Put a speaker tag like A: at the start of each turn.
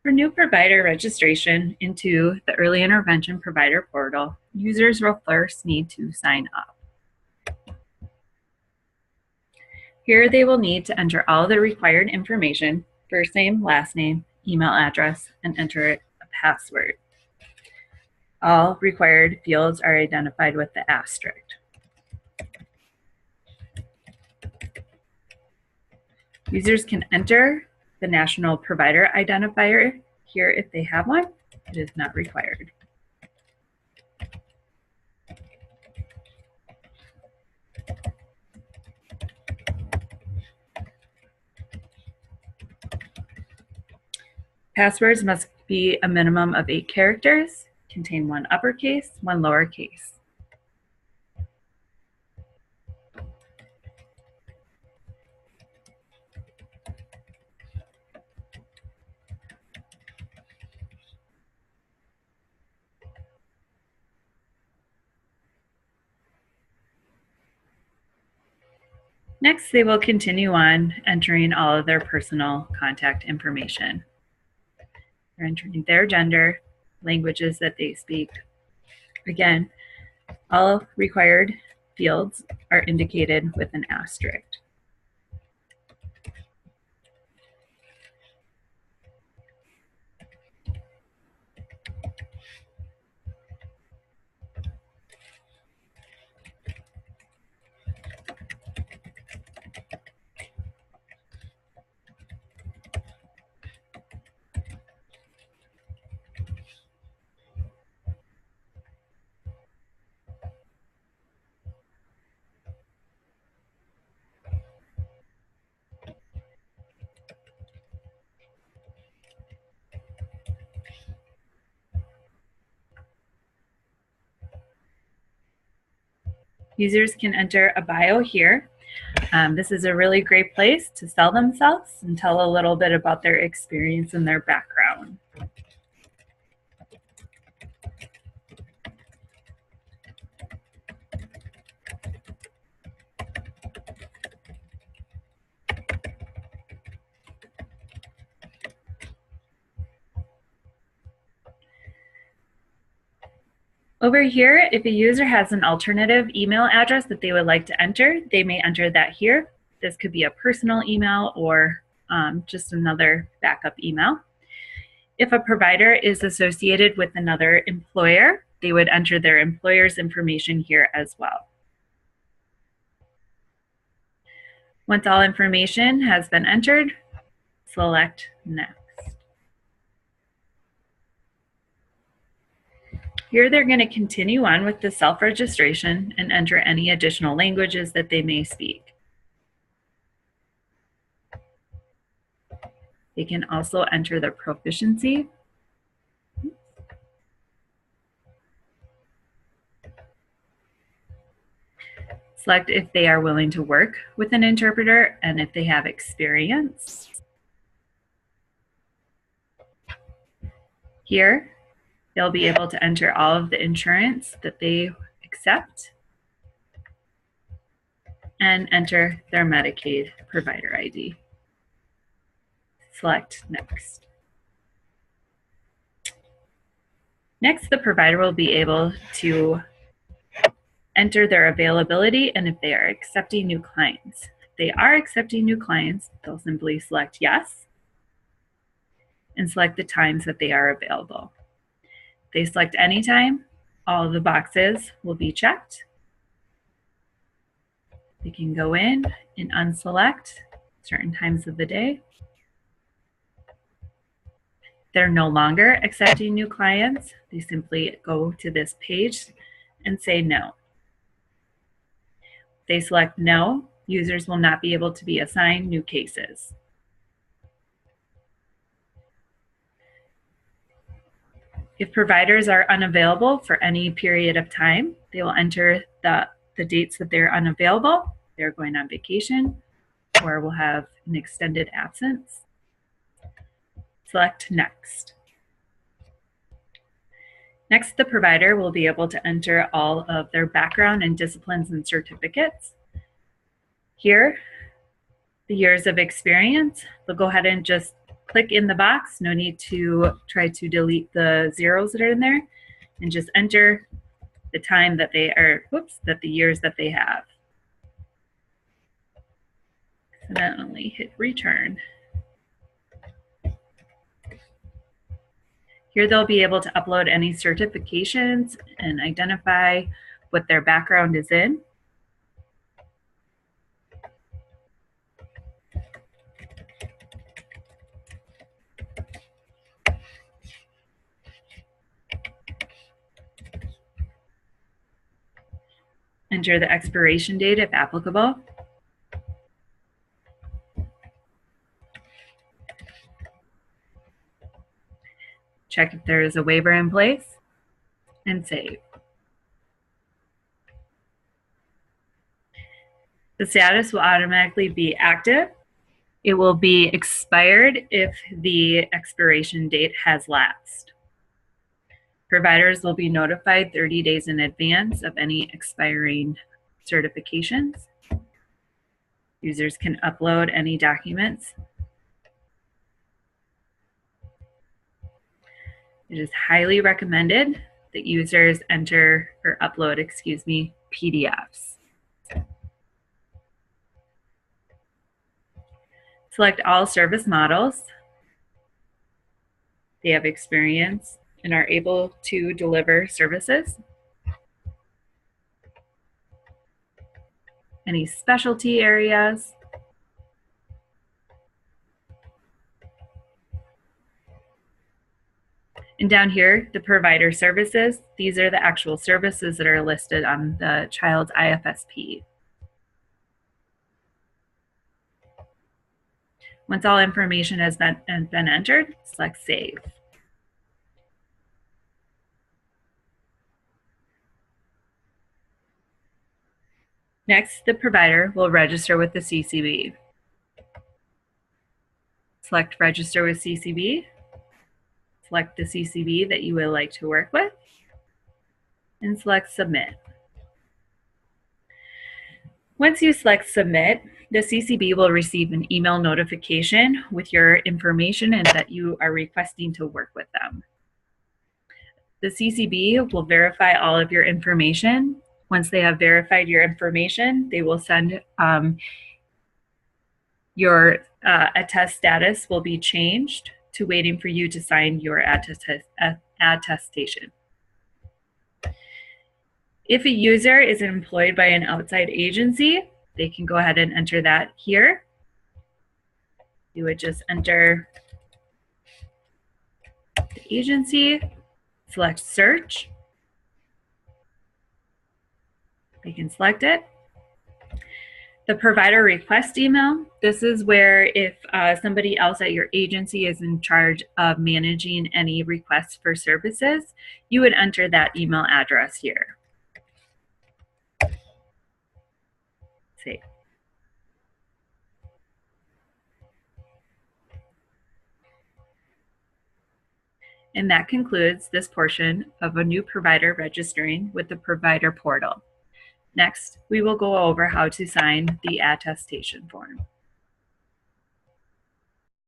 A: For new provider registration into the Early Intervention Provider Portal, users will first need to sign up. Here they will need to enter all the required information, first name, last name, email address, and enter a password. All required fields are identified with the asterisk. Users can enter the National Provider Identifier here if they have one. It is not required. Passwords must be a minimum of 8 characters, contain 1 uppercase, 1 lowercase. Next, they will continue on entering all of their personal contact information. They're entering their gender, languages that they speak. Again, all required fields are indicated with an asterisk. Users can enter a bio here. This is a really great place to sell themselves and tell a little bit about their experience and their background. Over here, if a user has an alternative email address that they would like to enter, they may enter that here. This could be a personal email or just another backup email. If a provider is associated with another employer, they would enter their employer's information here as well. Once all information has been entered, select Next. Here they're going to continue on with the self-registration and enter any additional languages that they may speak. They can also enter their proficiency. Select if they are willing to work with an interpreter and if they have experience. Here, they'll be able to enter all of the insurance that they accept and enter their Medicaid provider ID. Select Next. Next, the provider will be able to enter their availability and if they are accepting new clients. If they are accepting new clients, they'll simply select Yes and select the times that they are available. If they select any time, all of the boxes will be checked. They can go in and unselect certain times of the day. They're no longer accepting new clients. They simply go to this page and say no. If they select no, users will not be able to be assigned new cases. If providers are unavailable for any period of time, they will enter the dates that they're unavailable. They're going on vacation or will have an extended absence. Select Next. Next, the provider will be able to enter all of their background and disciplines and certificates. Here, the years of experience, they'll go ahead and just Click in the box. No need to try to delete the zeros that are in there, and just enter the time that they are, that the years that they have. Accidentally hit return. Here they'll be able to upload any certifications and identify what their background is in. Enter the expiration date if applicable. Check if there is a waiver in place, and save. The status will automatically be active. It will be expired if the expiration date has lapsed. Providers will be notified 30 days in advance of any expiring certifications. Users can upload any documents. It is highly recommended that users enter or upload, PDFs. Select all service models. They have experience and are able to deliver services. Any specialty areas. And down here, the provider services. These are the actual services that are listed on the child's IFSP. Once all information has been entered, select Save. Next, the provider will register with the CCB. Select Register with CCB. Select the CCB that you would like to work with, and select Submit. Once you select Submit, the CCB will receive an email notification with your information and that you are requesting to work with them. The CCB will verify all of your information. Once they have verified your information, they will send your attest status will be changed to waiting for you to sign your attestation. If a user is employed by an outside agency, they can go ahead and enter that here. You would just enter the agency, select search. They can select it. The provider request email, this is where if somebody else at your agency is in charge of managing any requests for services, you would enter that email address here. Save. And that concludes this portion of a new provider registering with the provider portal. Next, we will go over how to sign the attestation form.